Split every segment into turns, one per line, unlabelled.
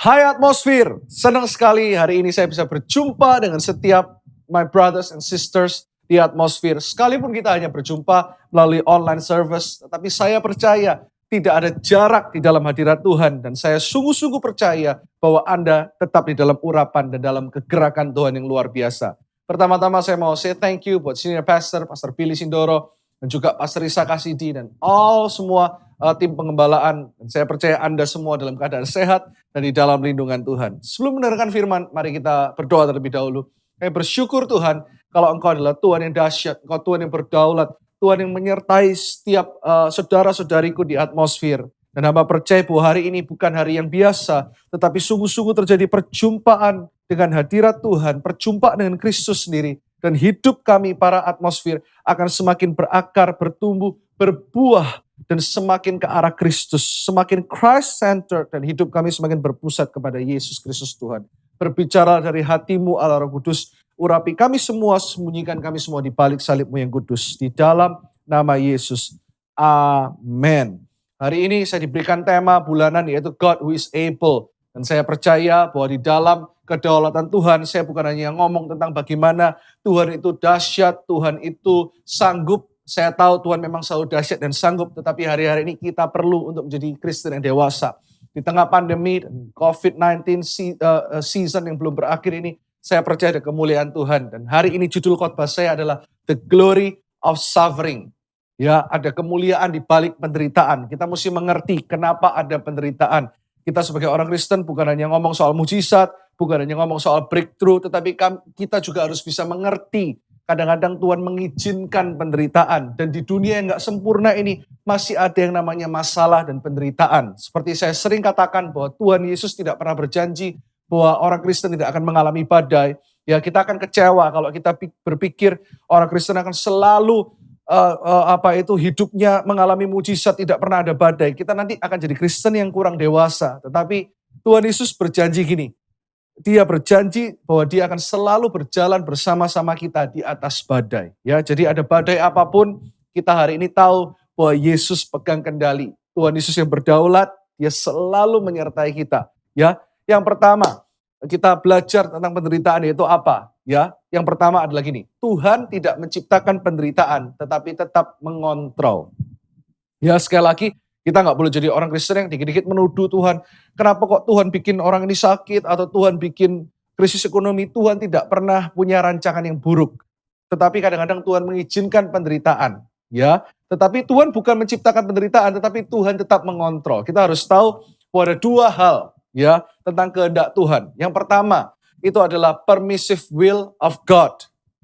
Hai Atmosfer, senang sekali hari ini saya bisa berjumpa dengan setiap my brothers and sisters di Atmosfer. Sekalipun kita hanya berjumpa melalui online service, tetapi saya percaya tidak ada jarak di dalam hadirat Tuhan. Dan saya sungguh-sungguh percaya bahwa Anda tetap di dalam urapan dan dalam kegerakan Tuhan yang luar biasa. Pertama-tama saya mau say thank you buat Senior Pastor, Pastor Billy Sindoro, dan juga Pastor Risa Kasidi, dan all semua tim pengembalaan. Dan saya percaya Anda semua dalam keadaan sehat dan di dalam lindungan Tuhan. Sebelum mendengarkan firman, mari kita berdoa terlebih dahulu. Saya bersyukur Tuhan, kalau Engkau adalah Tuhan yang dahsyat, Engkau Tuhan yang berdaulat, Tuhan yang menyertai setiap saudara-saudariku di Atmosfer. Dan hamba percaya bahwa hari ini bukan hari yang biasa, tetapi sungguh-sungguh terjadi perjumpaan dengan hadirat Tuhan, perjumpaan dengan Kristus sendiri. Dan hidup kami para Atmosfer akan semakin berakar, bertumbuh, berbuah, dan semakin ke arah Kristus, semakin Christ-centered, dan hidup kami semakin berpusat kepada Yesus Kristus Tuhan. Berbicara dari hatimu Allah Roh Kudus, urapi kami semua, sembunyikan kami semua di balik salibmu yang kudus. Di dalam nama Yesus, amin. Hari ini saya diberikan tema bulanan yaitu God who is able. Dan saya percaya bahwa di dalam kedaulatan Tuhan, saya bukan hanya ngomong tentang bagaimana Tuhan itu dahsyat, Tuhan itu sanggup. Saya tahu Tuhan memang selalu dahsyat dan sanggup, tetapi hari-hari ini kita perlu untuk menjadi Kristen yang dewasa. Di tengah pandemi dan COVID-19 season yang belum berakhir ini, saya percaya ada kemuliaan Tuhan. Dan hari ini judul khotbah saya adalah The Glory of Suffering. Ya, ada kemuliaan di balik penderitaan. Kita mesti mengerti kenapa ada penderitaan. Kita sebagai orang Kristen bukan hanya ngomong soal mujizat, bukan hanya ngomong soal breakthrough, tetapi kita juga harus bisa mengerti. Kadang-kadang Tuhan mengizinkan penderitaan. Dan di dunia yang gak sempurna ini masih ada yang namanya masalah dan penderitaan. Seperti saya sering katakan bahwa Tuhan Yesus tidak pernah berjanji bahwa orang Kristen tidak akan mengalami badai. Ya, kita akan kecewa kalau kita berpikir orang Kristen akan selalu hidupnya mengalami mujizat, tidak pernah ada badai. Kita nanti akan jadi Kristen yang kurang dewasa. Tetapi Tuhan Yesus berjanji gini. Dia berjanji bahwa dia akan selalu berjalan bersama-sama kita di atas badai. Ya, jadi ada badai apapun, kita hari ini tahu bahwa Yesus pegang kendali. Tuhan Yesus yang berdaulat, dia selalu menyertai kita. Ya, yang pertama kita belajar tentang penderitaan yaitu apa? Ya, yang pertama adalah gini, Tuhan tidak menciptakan penderitaan, tetapi tetap mengontrol. Ya, sekali lagi, kita nggak boleh jadi orang Kristen yang dikit-dikit menuduh Tuhan. Kenapa kok Tuhan bikin orang ini sakit, atau Tuhan bikin krisis ekonomi. Tuhan tidak pernah punya rancangan yang buruk. Tetapi kadang-kadang Tuhan mengizinkan penderitaan. Ya, tetapi Tuhan bukan menciptakan penderitaan, tetapi Tuhan tetap mengontrol. Kita harus tahu bahwa ada dua hal ya tentang kehendak Tuhan. Yang pertama, itu adalah permissive will of God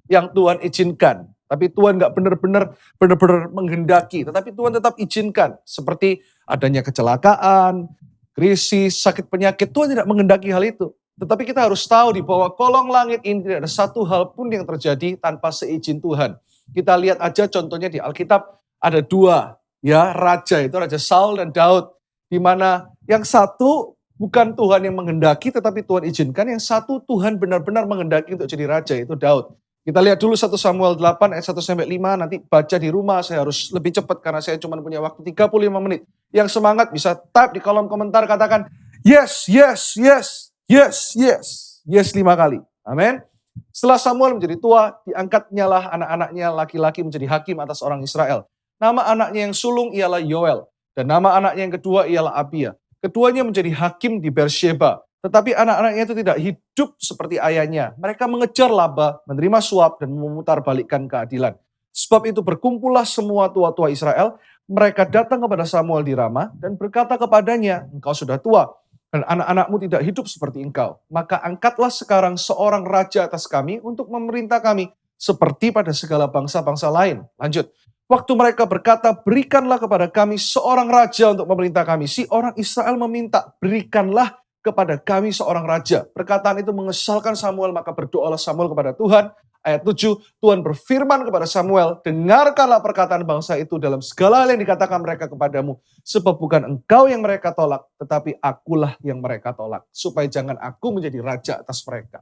yang Tuhan izinkan. Tapi Tuhan nggak benar-benar menghendaki, tetapi Tuhan tetap izinkan. Seperti adanya kecelakaan, krisis, sakit penyakit, Tuhan tidak menghendaki hal itu. Tetapi kita harus tahu di bawah kolong langit ini tidak ada satu hal pun yang terjadi tanpa seizin Tuhan. Kita lihat aja contohnya di Alkitab ada dua ya raja, itu Raja Saul dan Daud. Di mana yang satu bukan Tuhan yang menghendaki tetapi Tuhan izinkan, yang satu Tuhan benar-benar menghendaki untuk jadi raja, itu Daud. Kita lihat dulu 1 Samuel 8 ayat 1-5, nanti baca di rumah, saya harus lebih cepat karena saya cuma punya waktu 35 menit. Yang semangat bisa type di kolom komentar, katakan yes, yes, yes, yes, yes, yes 5 kali. Amin. Setelah Samuel menjadi tua, diangkatnya lah anak-anaknya laki-laki menjadi hakim atas orang Israel. Nama anaknya yang sulung ialah Yoel, dan nama anaknya yang kedua ialah Abia. Keduanya menjadi hakim di Beersheba. Tetapi anak-anaknya itu tidak hidup seperti ayahnya. Mereka mengejar laba, menerima suap, dan memutarbalikkan keadilan. Sebab itu berkumpullah semua tua-tua Israel. Mereka datang kepada Samuel di Rama dan berkata kepadanya, engkau sudah tua, dan anak-anakmu tidak hidup seperti engkau. Maka angkatlah sekarang seorang raja atas kami untuk memerintah kami, seperti pada segala bangsa-bangsa lain. Lanjut. Waktu mereka berkata, berikanlah kepada kami seorang raja untuk memerintah kami. Si orang Israel meminta, berikanlah kepada kami seorang raja. Perkataan itu mengesalkan Samuel, maka berdoalah Samuel kepada Tuhan. Ayat 7, Tuhan berfirman kepada Samuel, dengarkanlah perkataan bangsa itu dalam segala hal yang dikatakan mereka kepadamu. Sebab bukan engkau yang mereka tolak, tetapi akulah yang mereka tolak. Supaya jangan aku menjadi raja atas mereka.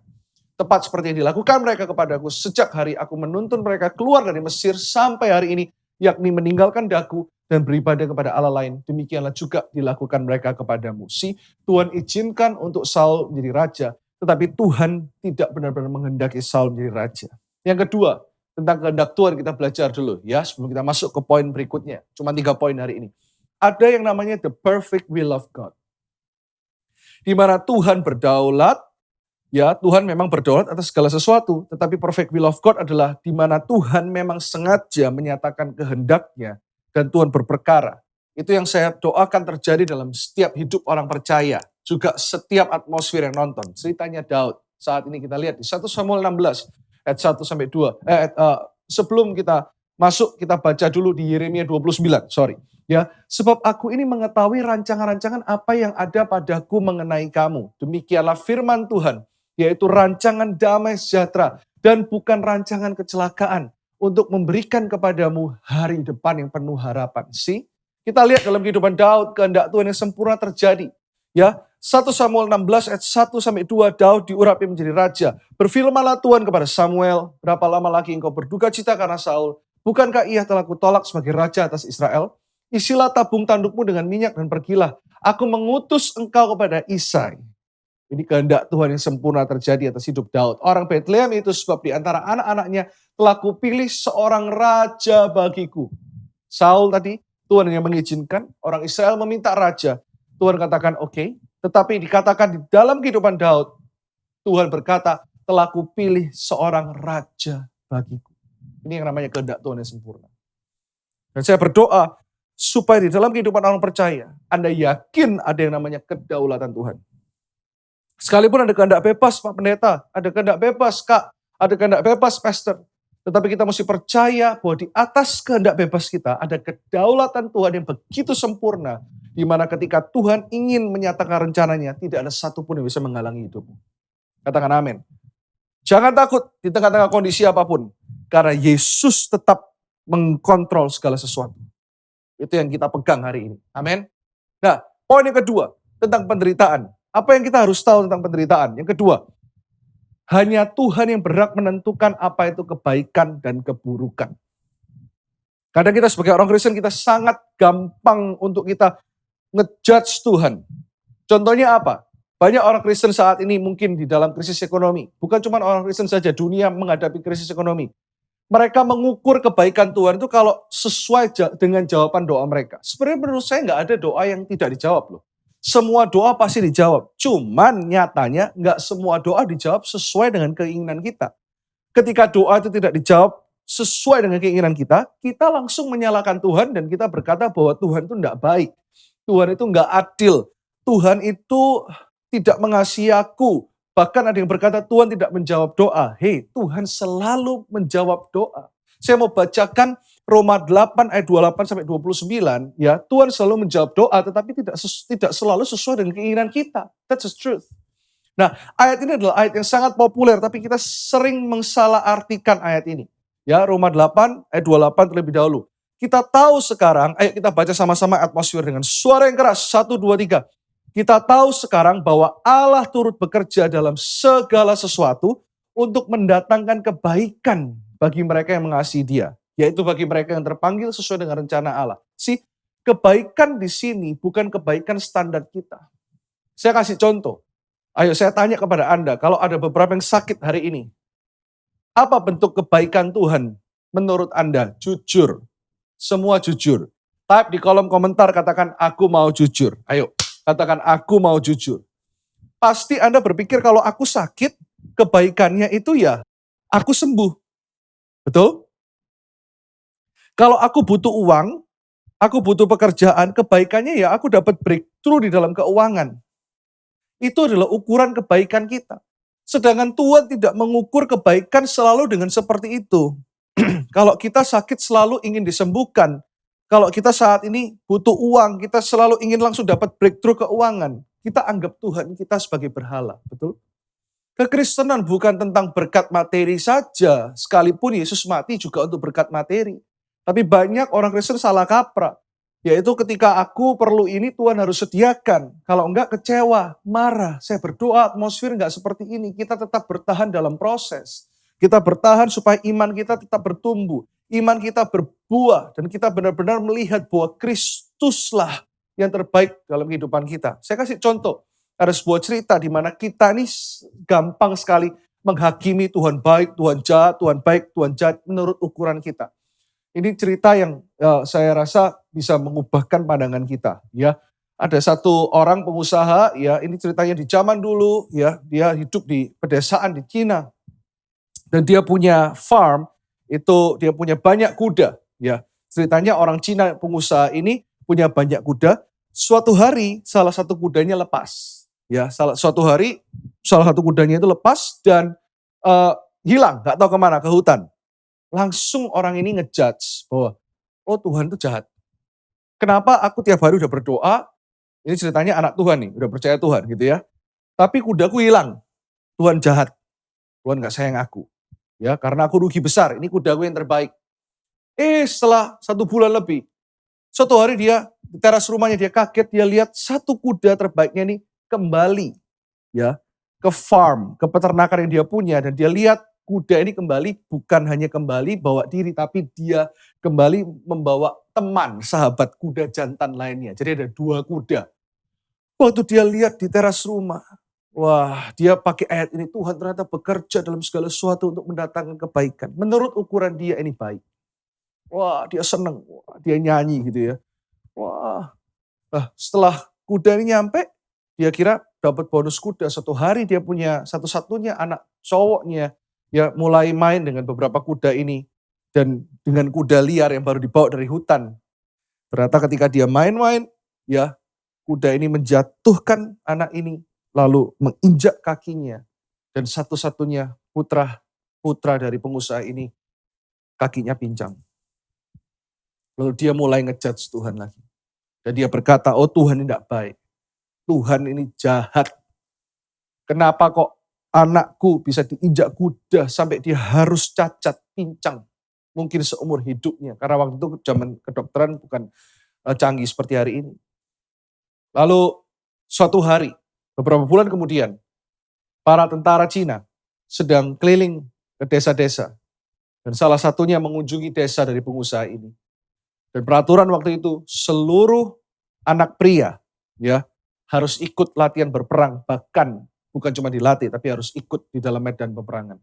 Tepat seperti yang dilakukan mereka kepadaku sejak hari aku menuntun mereka keluar dari Mesir sampai hari ini. yakni meninggalkan daku dan beribadah kepada Allah lain. Demikianlah juga dilakukan mereka kepadamu. Tuhan izinkan untuk Saul menjadi raja, tetapi Tuhan tidak benar-benar menghendaki Saul menjadi raja. Yang kedua, tentang kehendak Tuhan kita belajar dulu ya, sebelum kita masuk ke poin berikutnya. Cuma 3 poin hari ini. Ada yang namanya the perfect will of God. Di mana Tuhan berdaulat, ya Tuhan memang berdaulat atas segala sesuatu, tetapi perfect will of God adalah di mana Tuhan memang sengaja menyatakan kehendaknya dan Tuhan berperkara. Itu yang saya doakan terjadi dalam setiap hidup orang percaya, juga setiap atmosfer yang nonton. Ceritanya Daud, saat ini kita lihat di 1 Samuel 16 ayat 1 sampai 2. Sebelum kita masuk, kita baca dulu di Yeremia 29, Ya, sebab aku ini mengetahui rancangan-rancangan apa yang ada padaku mengenai kamu. Demikianlah firman Tuhan, yaitu rancangan damai sejahtera dan bukan rancangan kecelakaan untuk memberikan kepadamu hari depan yang penuh harapan. Kita lihat dalam kehidupan Daud, kehendak Tuhan yang sempurna terjadi. Ya, 1 Samuel 16 ayat 1 sampai 2, Daud diurapi menjadi raja. Berfirmanlah Tuhan kepada Samuel, berapa lama lagi engkau berduka cita karena Saul? Bukankah ia telah kutolak sebagai raja atas Israel? Isilah tabung tandukmu dengan minyak dan pergilah. Aku mengutus engkau kepada Isai. Ini kehendak Tuhan yang sempurna terjadi atas hidup Daud. Orang Bethlehem itu sebab di antara anak-anaknya telah kupilih seorang raja bagiku. Saul tadi, Tuhan yang mengizinkan. Orang Israel meminta raja. Tuhan katakan oke. Tetapi dikatakan di dalam kehidupan Daud, Tuhan berkata, telah kupilih seorang raja bagiku. Ini yang namanya kehendak Tuhan yang sempurna. Dan saya berdoa, supaya di dalam kehidupan orang percaya, Anda yakin ada yang namanya kedaulatan Tuhan. Sekalipun ada kehendak bebas, Pak Pendeta, ada kehendak bebas, Kak, ada kehendak bebas, Pastor. Tetapi kita mesti percaya bahwa di atas kehendak bebas kita, ada kedaulatan Tuhan yang begitu sempurna, di mana ketika Tuhan ingin menyatakan rencananya, tidak ada satupun yang bisa menghalangi hidupmu. Katakan amin. Jangan takut di tengah-tengah kondisi apapun, karena Yesus tetap mengkontrol segala sesuatu. Itu yang kita pegang hari ini. Amin. Nah, poin yang kedua, tentang penderitaan. Apa yang kita harus tahu tentang penderitaan? Yang kedua, hanya Tuhan yang berhak menentukan apa itu kebaikan dan keburukan. Kadang kita sebagai orang Kristen, kita sangat gampang untuk kita ngejudge Tuhan. Contohnya apa? Banyak orang Kristen saat ini mungkin di dalam krisis ekonomi. Bukan cuma orang Kristen saja, dunia menghadapi krisis ekonomi. Mereka mengukur kebaikan Tuhan itu kalau sesuai dengan jawaban doa mereka. Sebenarnya menurut saya nggak ada doa yang tidak dijawab loh. Semua doa pasti dijawab. Cuman nyatanya nggak semua doa dijawab sesuai dengan keinginan kita. Ketika doa itu tidak dijawab sesuai dengan keinginan kita langsung menyalahkan Tuhan dan kita berkata bahwa Tuhan itu nggak baik. Tuhan itu nggak adil. Tuhan itu tidak mengasihi aku. Bahkan ada yang berkata Tuhan tidak menjawab doa. Hei, Tuhan selalu menjawab doa. Saya mau bacakan Roma 8 ayat 28 sampai 29. Ya, Tuhan selalu menjawab doa tetapi tidak selalu sesuai dengan keinginan kita. That's the truth. Nah, ayat ini adalah ayat yang sangat populer tapi kita sering mensalahartikan ayat ini. Ya, Roma 8 ayat 28 terlebih dahulu. Kita tahu sekarang, ayo kita baca sama-sama atmosfer dengan suara yang keras. 1, 2, 3. Kita tahu sekarang bahwa Allah turut bekerja dalam segala sesuatu untuk mendatangkan kebaikan bagi mereka yang mengasihi Dia. Yaitu bagi mereka yang terpanggil sesuai dengan rencana Allah. Kebaikan di sini bukan kebaikan standar kita. Saya kasih contoh. Ayo saya tanya kepada Anda, kalau ada beberapa yang sakit hari ini, apa bentuk kebaikan Tuhan menurut Anda? Jujur. Semua jujur. Type di kolom komentar, katakan aku mau jujur. Ayo. Katakan aku mau jujur. Pasti Anda berpikir kalau aku sakit, kebaikannya itu ya aku sembuh. Betul? Kalau aku butuh uang, aku butuh pekerjaan, kebaikannya ya aku dapat breakthrough di dalam keuangan. Itu adalah ukuran kebaikan kita. Sedangkan Tuhan tidak mengukur kebaikan selalu dengan seperti itu. Kalau kita sakit selalu ingin disembuhkan. Kalau kita saat ini butuh uang, kita selalu ingin langsung dapat breakthrough keuangan. Kita anggap Tuhan kita sebagai berhala, betul? Kekristenan bukan tentang berkat materi saja, sekalipun Yesus mati juga untuk berkat materi. Tapi banyak orang Kristen salah kaprah, yaitu ketika aku perlu ini Tuhan harus sediakan. Kalau enggak kecewa, marah. Saya berdoa atmosfer enggak seperti ini, kita tetap bertahan dalam proses. Kita bertahan supaya iman kita tetap bertumbuh. iman kita berbuah dan kita benar-benar melihat bahwa Kristuslah yang terbaik dalam kehidupan kita. Saya kasih contoh, ada sebuah cerita di mana kita ini gampang sekali menghakimi Tuhan baik, Tuhan jahat, Tuhan baik, Tuhan jahat menurut ukuran kita. Ini cerita yang saya rasa bisa mengubahkan pandangan kita, ya. Ada satu orang pengusaha, ya, ini ceritanya di zaman dulu, ya, dia hidup di pedesaan di Cina. Dan dia punya farm, itu dia punya banyak kuda, ya. Ceritanya orang Cina pengusaha ini punya banyak kuda. Suatu hari salah satu kudanya lepas, ya. Suatu hari salah satu kudanya itu lepas dan hilang, nggak tahu kemana, ke hutan. Langsung orang ini ngejudge bahwa, oh Tuhan itu jahat. Kenapa aku tiap hari udah berdoa, ini ceritanya anak Tuhan nih, udah percaya Tuhan gitu ya. Tapi kudaku hilang, Tuhan jahat, Tuhan gak sayang aku. Ya, karena aku rugi besar, ini kudaku yang terbaik. Setelah 1 bulan lebih, suatu hari dia, di teras rumahnya dia kaget, dia lihat satu kuda terbaiknya ini kembali ya ke farm, ke peternakan yang dia punya, dan dia lihat kuda ini kembali, bukan hanya kembali bawa diri, tapi dia kembali membawa teman, sahabat kuda jantan lainnya. Jadi ada 2 kuda. Waktu dia lihat di teras rumah, wah, dia pakai ayat ini, Tuhan ternyata bekerja dalam segala sesuatu untuk mendatangkan kebaikan. Menurut ukuran dia ini baik. Wah, dia senang, dia nyanyi gitu ya. Wah, setelah kuda ini nyampe, dia kira dapat bonus kuda. Suatu hari dia punya satu-satunya anak cowoknya, ya mulai main dengan beberapa kuda ini. Dan dengan kuda liar yang baru dibawa dari hutan. Ternyata ketika dia main-main, ya kuda ini menjatuhkan anak ini, lalu menginjak kakinya. Dan satu-satunya putra dari pengusaha ini, kakinya pincang. Lalu dia mulai ngejudge Tuhan lagi. Dan dia berkata, oh Tuhan ini tidak baik. Tuhan ini jahat. Kenapa kok anakku bisa diinjak kuda sampai dia harus cacat, pincang. Mungkin seumur hidupnya. Karena waktu itu zaman kedokteran bukan canggih seperti hari ini. Lalu suatu hari, beberapa bulan kemudian, para tentara Cina sedang keliling ke desa-desa. Dan salah satunya mengunjungi desa dari pengusaha ini. Dan peraturan waktu itu, seluruh anak pria ya harus ikut latihan berperang. Bahkan bukan cuma dilatih, tapi harus ikut di dalam medan peperangan.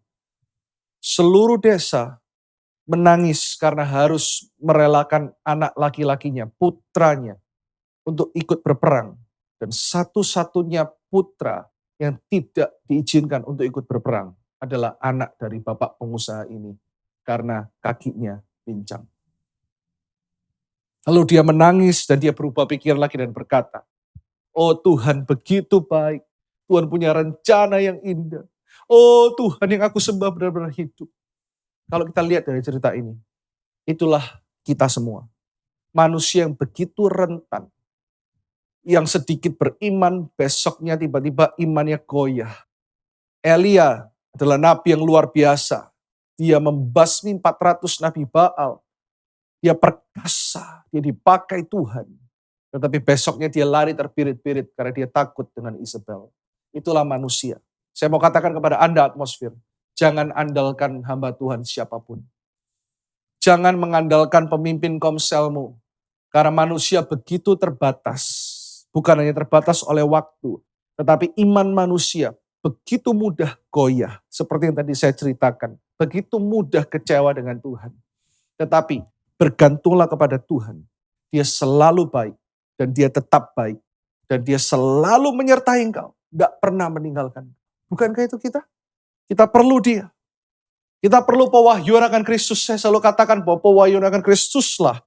Seluruh desa menangis karena harus merelakan anak laki-lakinya, putranya, untuk ikut berperang. Dan satu-satunya putra yang tidak diizinkan untuk ikut berperang adalah anak dari bapak pengusaha ini. Karena kakinya pincang. Lalu dia menangis dan dia berubah pikir lagi dan berkata, oh Tuhan begitu baik. Tuhan punya rencana yang indah. Oh Tuhan yang aku sembah benar-benar hidup. Kalau kita lihat dari cerita ini, itulah kita semua. Manusia yang begitu rentan. Yang sedikit beriman, besoknya tiba-tiba imannya goyah. Elia adalah nabi yang luar biasa. Dia membasmi 400 nabi Baal. Dia perkasa, dia dipakai Tuhan. Tetapi besoknya dia lari terpirit-pirit karena dia takut dengan Isabel. Itulah manusia. Saya mau katakan kepada Anda atmosfer, jangan andalkan hamba Tuhan siapapun. Jangan mengandalkan pemimpin komselmu. Karena manusia begitu terbatas. Bukan hanya terbatas oleh waktu, tetapi iman manusia begitu mudah goyah. Seperti yang tadi saya ceritakan. Begitu mudah kecewa dengan Tuhan. Tetapi bergantunglah kepada Tuhan. Dia selalu baik dan dia tetap baik. Dan dia selalu menyertai engkau. Tidak pernah meninggalkan. Bukankah itu kita? Kita perlu dia. Kita perlu pewahyuan akan Kristus. Saya selalu katakan bahwa pewahyuan akan Kristuslah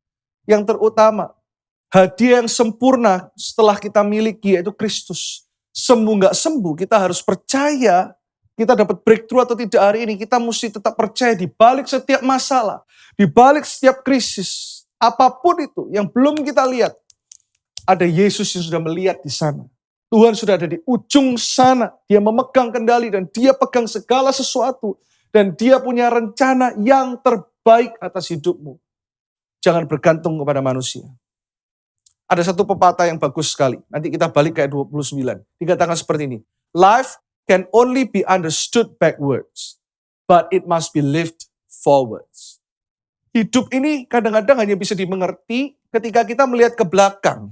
yang terutama. Hadiah yang sempurna setelah kita miliki yaitu Kristus. Sembuh gak sembuh, kita harus percaya kita dapat breakthrough atau tidak hari ini, kita mesti tetap percaya di balik setiap masalah, di balik setiap krisis, apapun itu yang belum kita lihat, ada Yesus yang sudah melihat di sana. Tuhan sudah ada di ujung sana, dia memegang kendali dan dia pegang segala sesuatu. Dan dia punya rencana yang terbaik atas hidupmu. Jangan bergantung kepada manusia. Ada satu pepatah yang bagus sekali, nanti kita balik ke ayat 29. Dikatakan seperti ini, life can only be understood backwards, but it must be lived forwards. Hidup ini kadang-kadang hanya bisa dimengerti ketika kita melihat ke belakang.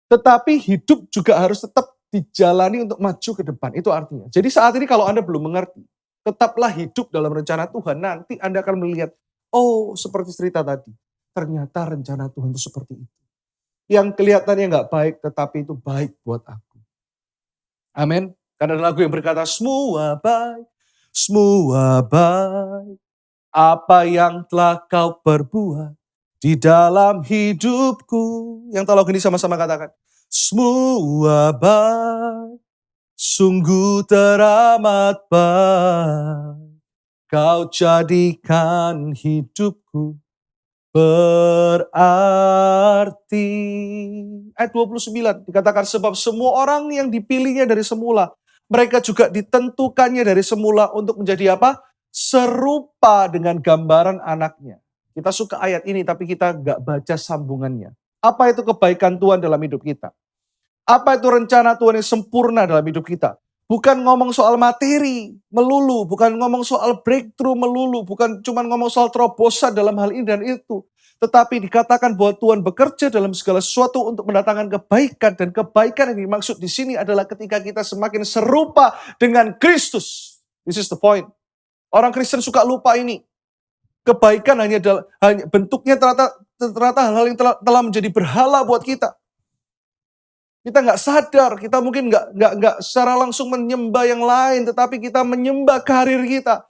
Tetapi hidup juga harus tetap dijalani untuk maju ke depan. Itu artinya. Jadi saat ini kalau Anda belum mengerti, tetaplah hidup dalam rencana Tuhan. Nanti Anda akan melihat, oh seperti cerita tadi. Ternyata rencana Tuhan itu seperti itu. Yang kelihatannya nggak baik, tetapi itu baik buat aku. Amin. Karena ada lagu yang berkata, semua baik. Apa yang telah kau perbuat di dalam hidupku. Yang tahu lagu ini sama-sama katakan. Semua baik, sungguh teramat baik. Kau jadikan hidupku berarti. Ayat 29 dikatakan sebab semua orang yang dipilihnya dari semula, mereka juga ditentukannya dari semula untuk menjadi apa? Serupa dengan gambaran anaknya. Kita suka ayat ini tapi kita nggak baca sambungannya. Apa itu kebaikan Tuhan dalam hidup kita? Apa itu rencana Tuhan yang sempurna dalam hidup kita? Bukan ngomong soal materi melulu, bukan ngomong soal breakthrough melulu, bukan cuma ngomong soal terobosan dalam hal ini dan itu. Tetapi dikatakan bahwa Tuhan bekerja dalam segala sesuatu untuk mendatangkan kebaikan. Dan kebaikan yang dimaksud di sini adalah ketika kita semakin serupa dengan Kristus. This is the point. Orang Kristen suka lupa ini. Kebaikan hanya bentuknya ternyata hal-hal yang telah menjadi berhala buat kita. Kita nggak sadar, kita mungkin nggak secara langsung menyembah yang lain, tetapi kita menyembah karir kita.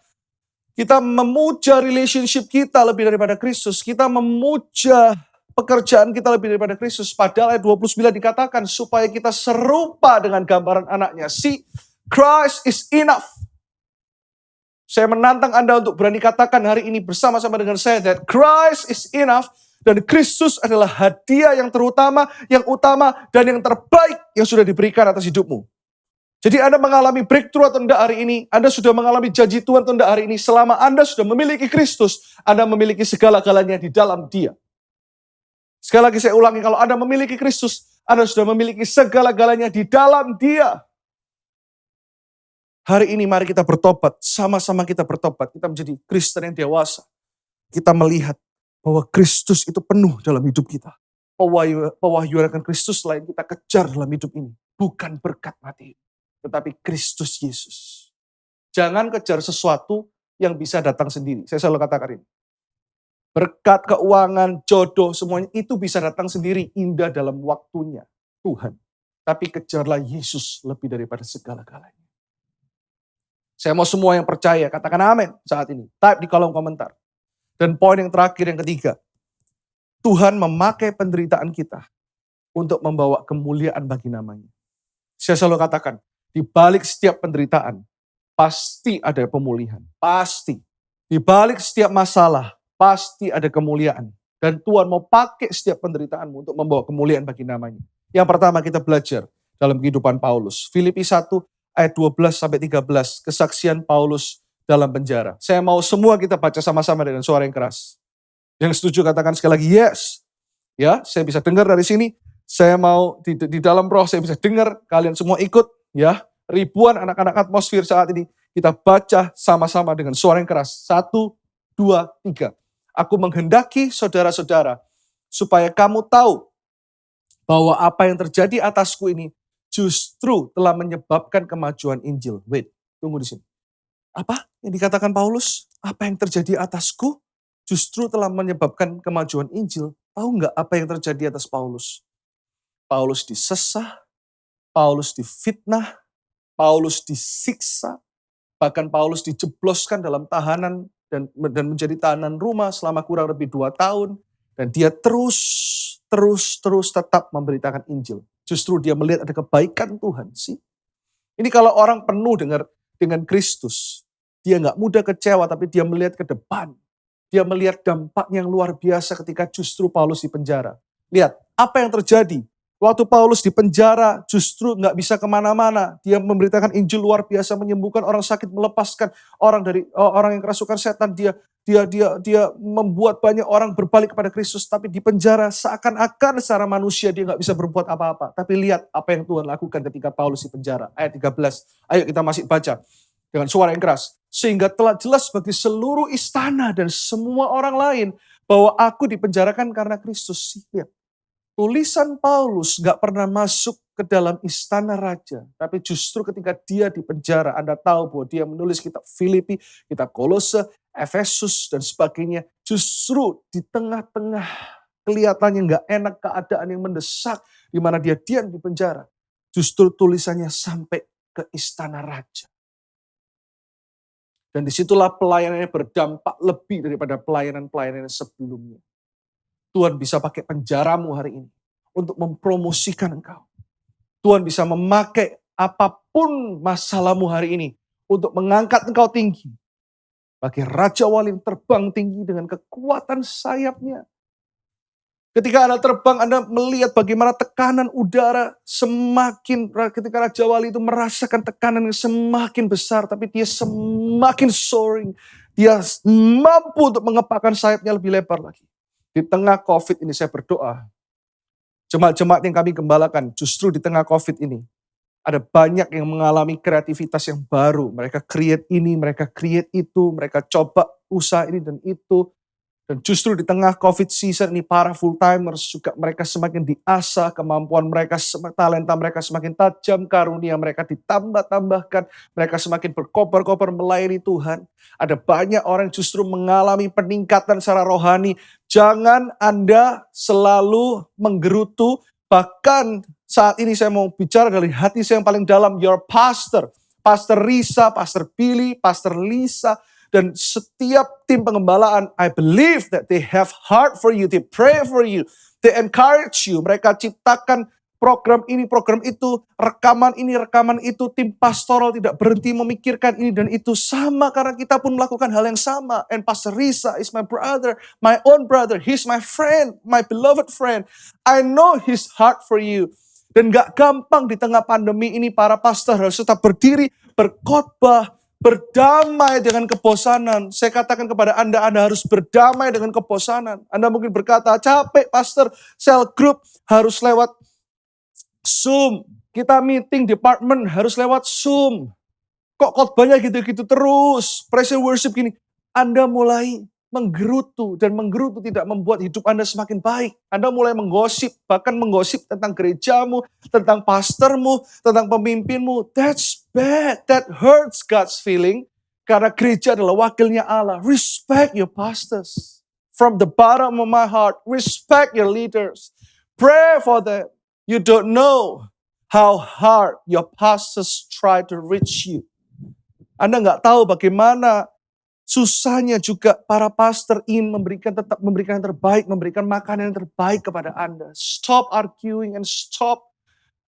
Kita memuja relationship kita lebih daripada Kristus. Kita memuja pekerjaan kita lebih daripada Kristus. Padahal ayat 29 dikatakan supaya kita serupa dengan gambaran anaknya. See, Christ is enough. Saya menantang Anda untuk berani katakan hari ini bersama-sama dengan saya that Christ is enough dan Kristus adalah hadiah yang terutama, yang utama, dan yang terbaik yang sudah diberikan atas hidupmu. Jadi Anda mengalami breakthrough atau tidak hari ini, Anda sudah mengalami janji Tuhan atau tidak hari ini, selama Anda sudah memiliki Kristus, Anda memiliki segala-galanya di dalam Dia. Sekali lagi saya ulangi, kalau Anda memiliki Kristus, Anda sudah memiliki segala-galanya di dalam Dia. Hari ini mari kita bertobat, sama-sama kita bertobat, kita menjadi Kristen yang dewasa. Kita melihat bahwa Kristus itu penuh dalam hidup kita. Pewahyuan akan Kristus lain kita kejar dalam hidup ini. Bukan berkat mati, tetapi Kristus Yesus. Jangan kejar sesuatu yang bisa datang sendiri. Saya selalu katakan ini. Berkat, keuangan, jodoh, semuanya itu bisa datang sendiri, indah dalam waktunya Tuhan. Tapi kejarlah Yesus lebih daripada segala-galanya. Saya mau semua yang percaya, katakan amin saat ini. Type di kolom komentar. Dan poin yang terakhir, yang ketiga. Tuhan memakai penderitaan kita untuk membawa kemuliaan bagi namanya. Saya selalu katakan, di balik setiap penderitaan, pasti ada pemulihan. Pasti. Di balik setiap masalah, pasti ada kemuliaan. Dan Tuhan mau pakai setiap penderitaanmu untuk membawa kemuliaan bagi namanya. Yang pertama kita belajar dalam kehidupan Paulus. Filipi 1 ayat 12-13, kesaksian Paulus dalam penjara. Saya mau semua kita baca sama-sama dengan suara yang keras. Yang setuju katakan sekali lagi, yes. Ya, saya bisa dengar dari sini. Saya mau di dalam roh, saya bisa dengar. Kalian semua ikut. Ya, ribuan anak-anak atmosfer saat ini. Kita baca sama-sama dengan suara yang keras. 1, 2, 3. Aku menghendaki saudara-saudara, supaya kamu tahu bahwa apa yang terjadi atasku ini justru telah menyebabkan kemajuan Injil. Wait, tunggu di sini. Apa yang dikatakan Paulus? Apa yang terjadi atasku justru telah menyebabkan kemajuan Injil. Tahu nggak apa yang terjadi atas Paulus? Paulus disesah, Paulus difitnah, Paulus disiksa, bahkan Paulus dijebloskan dalam tahanan dan menjadi tahanan rumah selama kurang lebih 2 tahun. Dan dia terus tetap memberitakan Injil. Justru dia melihat ada kebaikan Tuhan sih. Ini kalau orang penuh dengan Kristus, dia nggak mudah kecewa, tapi dia melihat ke depan. Dia melihat dampak yang luar biasa ketika justru Paulus di penjara. Lihat, apa yang terjadi? Waktu Paulus di penjara justru nggak bisa kemana-mana. Dia memberitakan Injil luar biasa, menyembuhkan orang sakit, melepaskan orang yang kerasukan setan. Dia membuat banyak orang berbalik kepada Kristus. Tapi di penjara seakan-akan secara manusia dia nggak bisa berbuat apa-apa. Tapi lihat apa yang Tuhan lakukan ketika Paulus di penjara. Ayat 13, ayo kita masih baca. dengan suara yang keras, sehingga telah jelas bagi seluruh istana dan semua orang lain bahwa aku dipenjarakan karena Kristus. Lihat, tulisan Paulus gak pernah masuk ke dalam istana raja, tapi justru ketika dia di penjara, Anda tahu bahwa dia menulis kitab Filipi, kitab Kolose, Efesus, dan sebagainya. Justru di tengah-tengah kelihatannya gak enak, keadaan yang mendesak, di mana dia diam di penjara. Justru tulisannya sampai ke istana raja. Dan disitulah pelayanannya berdampak lebih daripada pelayanan-pelayanan sebelumnya. Tuhan bisa pakai penjaramu hari ini untuk mempromosikan engkau. Tuhan bisa memakai apapun masalahmu hari ini untuk mengangkat engkau tinggi. Bagi Raja Wali terbang tinggi dengan kekuatan sayapnya. Ketika Anda terbang, Anda melihat bagaimana tekanan udara semakin, ketika Raja Wali itu merasakan tekanan yang semakin besar, tapi dia semakin soaring. Dia mampu untuk mengepakkan sayapnya lebih lebar lagi. Di tengah COVID ini saya berdoa, jemaat-jemaat yang kami gembalakan, justru di tengah COVID ini, ada banyak yang mengalami kreativitas yang baru. Mereka create ini, mereka create itu, mereka coba usaha ini dan itu. Dan justru di tengah COVID season ini, para full-timers juga mereka semakin diasah, kemampuan mereka, talenta mereka semakin tajam, karunia mereka ditambah-tambahkan, mereka semakin berkobar-kobar melayani Tuhan. Ada banyak orang justru mengalami peningkatan secara rohani. Jangan Anda selalu menggerutu, bahkan saat ini saya mau bicara dari hati saya yang paling dalam, your pastor, Pastor Risa, Pastor Billy, Pastor Lisa, dan setiap tim pengembalaan, I believe that they have heart for you, they pray for you, they encourage you. Mereka ciptakan program ini, program itu, rekaman ini, rekaman itu. Tim pastoral tidak berhenti memikirkan ini dan itu. Sama karena kita pun melakukan hal yang sama. And Pastor Risa is my brother, my own brother. He's my friend, my beloved friend. I know his heart for you. Dan gak gampang di tengah pandemi ini para pastor harus tetap berdiri, berkhotbah, berdamai dengan kebosanan. Saya katakan kepada Anda harus berdamai dengan kebosanan. Anda mungkin berkata, capek pastor, cell group harus lewat Zoom. Kita meeting department harus lewat Zoom. Kok khotbahnya gitu-gitu terus, praise and worship gini. Anda mulai menggerutu, dan menggerutu tidak membuat hidup Anda semakin baik. Anda mulai menggosip, bahkan menggosip tentang gerejamu, tentang pastormu, tentang pemimpinmu. That's bad, that hurts God's feeling. Karena gereja adalah wakilnya Allah. Respect your pastors. From the bottom of my heart, respect your leaders. Pray for them. You don't know how hard your pastors try to reach you. Anda nggak tahu bagaimana susahnya juga para pastor ingin tetap memberikan yang terbaik, memberikan makanan yang terbaik kepada Anda. Stop arguing and stop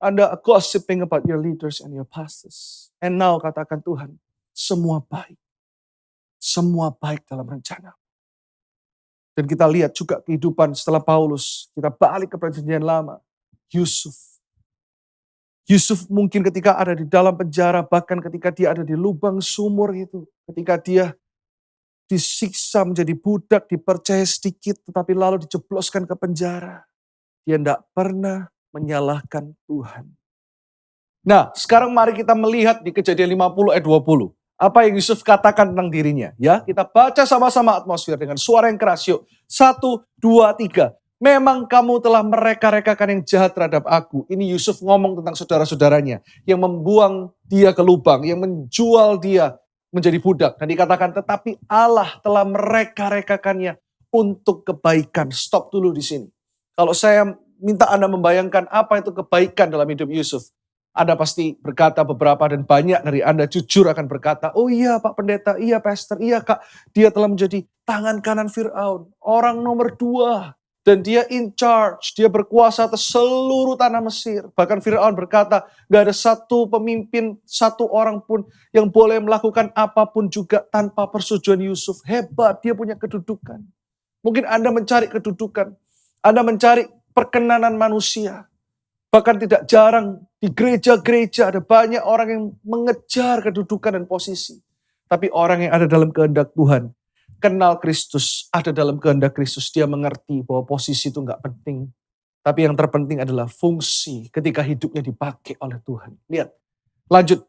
Anda gossiping about your leaders and your pastors. And now katakan Tuhan, semua baik. Semua baik dalam rencana. Dan kita lihat juga kehidupan setelah Paulus. Kita balik ke perjanjian lama. Yusuf mungkin ketika ada di dalam penjara, bahkan ketika dia ada di lubang sumur itu. Ketika dia disiksa menjadi budak, dipercaya sedikit, tetapi lalu dijebloskan ke penjara. Dia tidak pernah menyalahkan Tuhan. Nah, sekarang mari kita melihat di Kejadian 50 ayat 20. Apa yang Yusuf katakan tentang dirinya. Ya, kita baca sama-sama atmosfer dengan suara yang keras. Yuk, 1, 2, 3. Memang kamu telah mereka-rekakan yang jahat terhadap aku. Ini Yusuf ngomong tentang saudara-saudaranya. Yang membuang dia ke lubang, yang menjual dia menjadi budak. Dan dikatakan, tetapi Allah telah mereka-rekakannya untuk kebaikan. Stop dulu di sini. Kalau saya minta Anda membayangkan apa itu kebaikan dalam hidup Yusuf. Anda pasti berkata beberapa dan banyak dari Anda jujur akan berkata, oh iya Pak Pendeta, iya Pastor, iya Kak. Dia telah menjadi tangan kanan Fir'aun. Orang nomor 2. Dan dia in charge, dia berkuasa atas seluruh tanah Mesir. Bahkan Fir'aun berkata, gak ada satu pemimpin, satu orang pun yang boleh melakukan apapun juga tanpa persetujuan Yusuf. Hebat, dia punya kedudukan. Mungkin Anda mencari kedudukan, Anda mencari perkenanan manusia. Bahkan tidak jarang di gereja-gereja ada banyak orang yang mengejar kedudukan dan posisi. Tapi orang yang ada dalam kehendak Tuhan, kenal Kristus, ada dalam kehendak Kristus, dia mengerti bahwa posisi itu gak penting. Tapi yang terpenting adalah fungsi ketika hidupnya dipakai oleh Tuhan. Lihat, Lanjut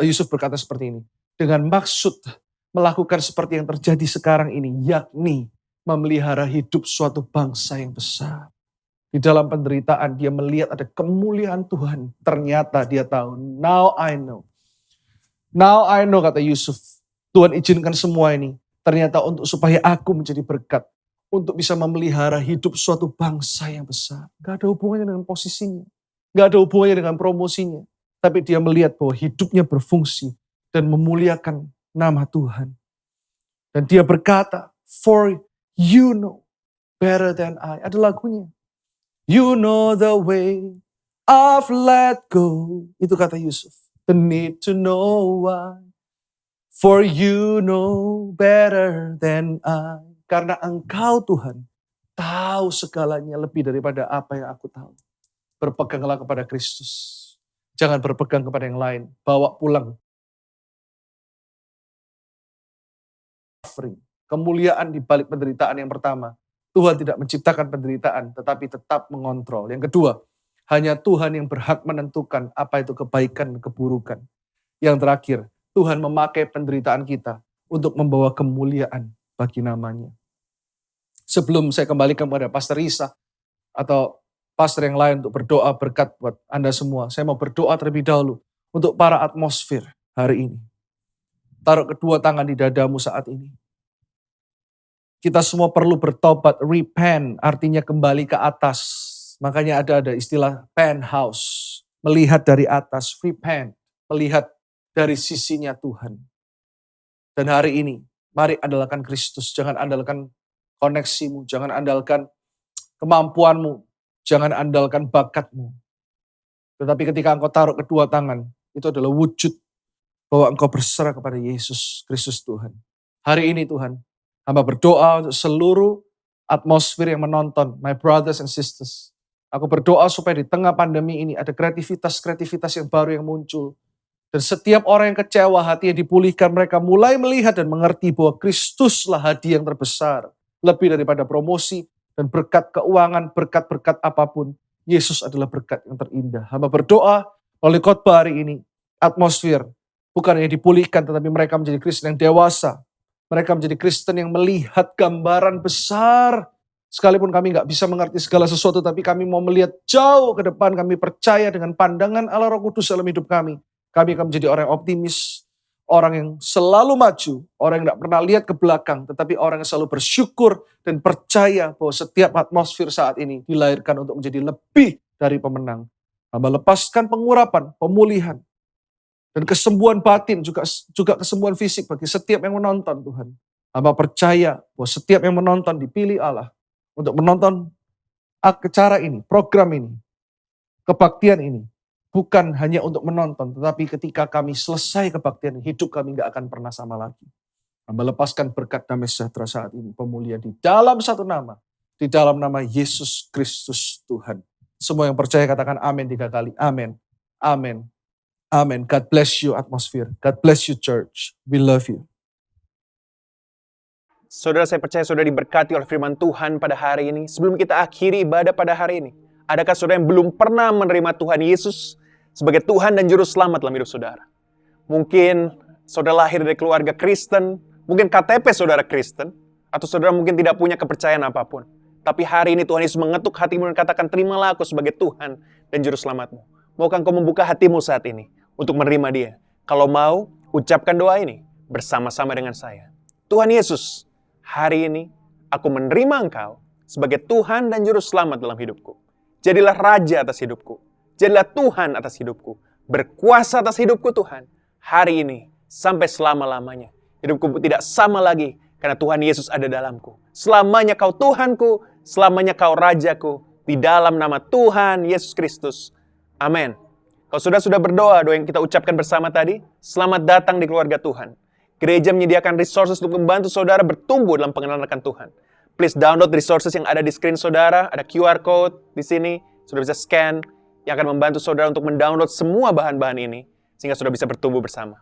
Yusuf berkata seperti ini. Dengan maksud melakukan seperti yang terjadi sekarang ini, yakni memelihara hidup suatu bangsa yang besar. Di dalam penderitaan dia melihat ada kemuliaan Tuhan. Ternyata dia tahu, now I know. Now I know, kata Yusuf. Tuhan izinkan semua ini. Ternyata untuk supaya aku menjadi berkat. Untuk bisa memelihara hidup suatu bangsa yang besar. Gak ada hubungannya dengan posisinya. Gak ada hubungannya dengan promosinya. Tapi dia melihat bahwa hidupnya berfungsi. Dan memuliakan nama Tuhan. Dan dia berkata, for you know better than I. Ada lagunya. You know the way I've let go. Itu kata Yusuf. The need to know why. For you know better than I. Karena engkau Tuhan tahu segalanya lebih daripada apa yang aku tahu. Berpeganglah kepada Kristus. Jangan berpegang kepada yang lain. Bawa pulang. Kemuliaan di balik penderitaan yang pertama. Tuhan tidak menciptakan penderitaan, tetapi tetap mengontrol. Yang kedua, hanya Tuhan yang berhak menentukan apa itu kebaikan dan keburukan. Yang terakhir, Tuhan memakai penderitaan kita untuk membawa kemuliaan bagi namanya. Sebelum saya kembalikan kepada Pastor Risa atau pastor yang lain untuk berdoa berkat buat Anda semua, saya mau berdoa terlebih dahulu untuk para atmosfer hari ini. Taruh kedua tangan di dadamu saat ini. Kita semua perlu bertobat, repent, artinya kembali ke atas. Makanya ada istilah penthouse, melihat dari atas, repent, melihat dari sisinya Tuhan. Dan hari ini, mari andalkan Kristus, jangan andalkan koneksimu, jangan andalkan kemampuanmu, jangan andalkan bakatmu. Tetapi ketika engkau taruh kedua tangan, itu adalah wujud bahwa engkau berserah kepada Yesus Kristus Tuhan. Hari ini Tuhan, hamba berdoa untuk seluruh atmosfer yang menonton, my brothers and sisters. Aku berdoa supaya di tengah pandemi ini ada kreativitas yang baru yang muncul. Dan setiap orang yang kecewa hatinya dipulihkan, mereka mulai melihat dan mengerti bahwa Kristuslah hadiah yang terbesar. Lebih daripada promosi dan berkat keuangan, berkat-berkat apapun. Yesus adalah berkat yang terindah. Hamba berdoa oleh khotbah hari ini, atmosfer bukan hanya dipulihkan, tetapi mereka menjadi Kristen yang dewasa. Mereka menjadi Kristen yang melihat gambaran besar. Sekalipun kami gak bisa mengerti segala sesuatu, tapi kami mau melihat jauh ke depan. Kami percaya dengan pandangan Allah Roh Kudus dalam hidup kami. Kami akan menjadi orang yang optimis. Orang yang selalu maju. Orang yang gak pernah lihat ke belakang. Tetapi orang yang selalu bersyukur dan percaya bahwa setiap atmosfer saat ini dilahirkan untuk menjadi lebih dari pemenang. Hamba lepaskan pengurapan, pemulihan. Dan kesembuhan batin, juga kesembuhan fisik bagi setiap yang menonton Tuhan. Hamba percaya bahwa setiap yang menonton dipilih Allah untuk menonton acara ini, program ini, kebaktian ini. Bukan hanya untuk menonton, tetapi ketika kami selesai kebaktian, hidup kami gak akan pernah sama lagi. Hamba lepaskan berkat damai sejahtera saat ini, pemulihan di dalam satu nama, di dalam nama Yesus Kristus Tuhan. Semua yang percaya katakan amin 3 kali. Amin. Amin. Amin. God bless you atmosphere. God bless you church. We love you.
Saudara, saya percaya saudara diberkati oleh firman Tuhan pada hari ini. Sebelum kita akhiri ibadah pada hari ini, adakah saudara yang belum pernah menerima Tuhan Yesus sebagai Tuhan dan Juru Selamat dalam hidup saudara? Mungkin saudara lahir dari keluarga Kristen, mungkin KTP saudara Kristen, atau saudara mungkin tidak punya kepercayaan apapun. Tapi hari ini Tuhan Yesus mengetuk hatimu dan katakan, terimalah aku sebagai Tuhan dan Juru Selamatmu. Maukah engkau membuka hatimu saat ini untuk menerima Dia? Kalau mau, ucapkan doa ini bersama-sama dengan saya. Tuhan Yesus, hari ini aku menerima Engkau sebagai Tuhan dan Juru Selamat dalam hidupku. Jadilah Raja atas hidupku. Jadilah Tuhan atas hidupku. Berkuasa atas hidupku Tuhan. Hari ini sampai selama-lamanya. Hidupku tidak sama lagi karena Tuhan Yesus ada dalamku. Selamanya Kau Tuhanku, selamanya Kau Rajaku. Di dalam nama Tuhan Yesus Kristus. Amin. Kalau sudah berdoa, doa yang kita ucapkan bersama tadi, selamat datang di keluarga Tuhan. Gereja menyediakan resources untuk membantu saudara bertumbuh dalam pengenalan akan Tuhan. Please download resources yang ada di screen saudara, ada QR code di sini, saudara bisa scan, yang akan membantu saudara untuk mendownload semua bahan-bahan ini, sehingga saudara bisa bertumbuh bersama.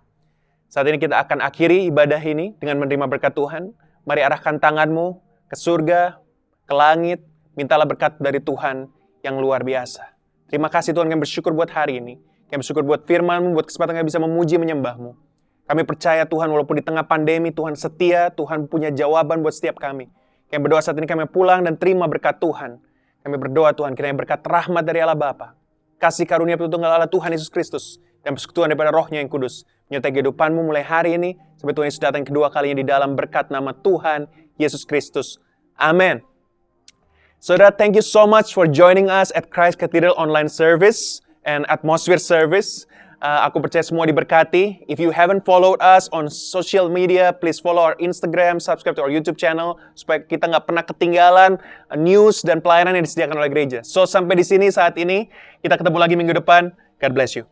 Saat ini kita akan akhiri ibadah ini dengan menerima berkat Tuhan. Mari arahkan tanganmu ke surga, ke langit, mintalah berkat dari Tuhan yang luar biasa. Terima kasih Tuhan, kami bersyukur buat hari ini. Kami bersyukur buat firman-Mu, buat kesempatan kami bisa memuji menyembah-Mu. Kami percaya Tuhan, walaupun di tengah pandemi, Tuhan setia, Tuhan punya jawaban buat setiap kami. Kami berdoa saat ini kami pulang dan terima berkat Tuhan. Kami berdoa Tuhan, kiranya berkat rahmat dari Allah Bapa, kasih karunia Tunggal Allah Tuhan Yesus Kristus, dan persekutuan daripada Roh-Nya yang kudus, menyertai kehidupan-Mu mulai hari ini, sampai Tuhan Yesus datang kedua kalinya di dalam berkat nama Tuhan Yesus Kristus. Amin. Saudara, thank you so much for joining us at Christ Cathedral Online Service and Atmosphere Service. Aku percaya semua diberkati. If you haven't followed us on social media, please follow our Instagram, subscribe to our YouTube channel, supaya kita nggak pernah ketinggalan news dan pelayanan yang disediakan oleh gereja. So, sampai di sini saat ini. Kita ketemu lagi minggu depan. God bless you.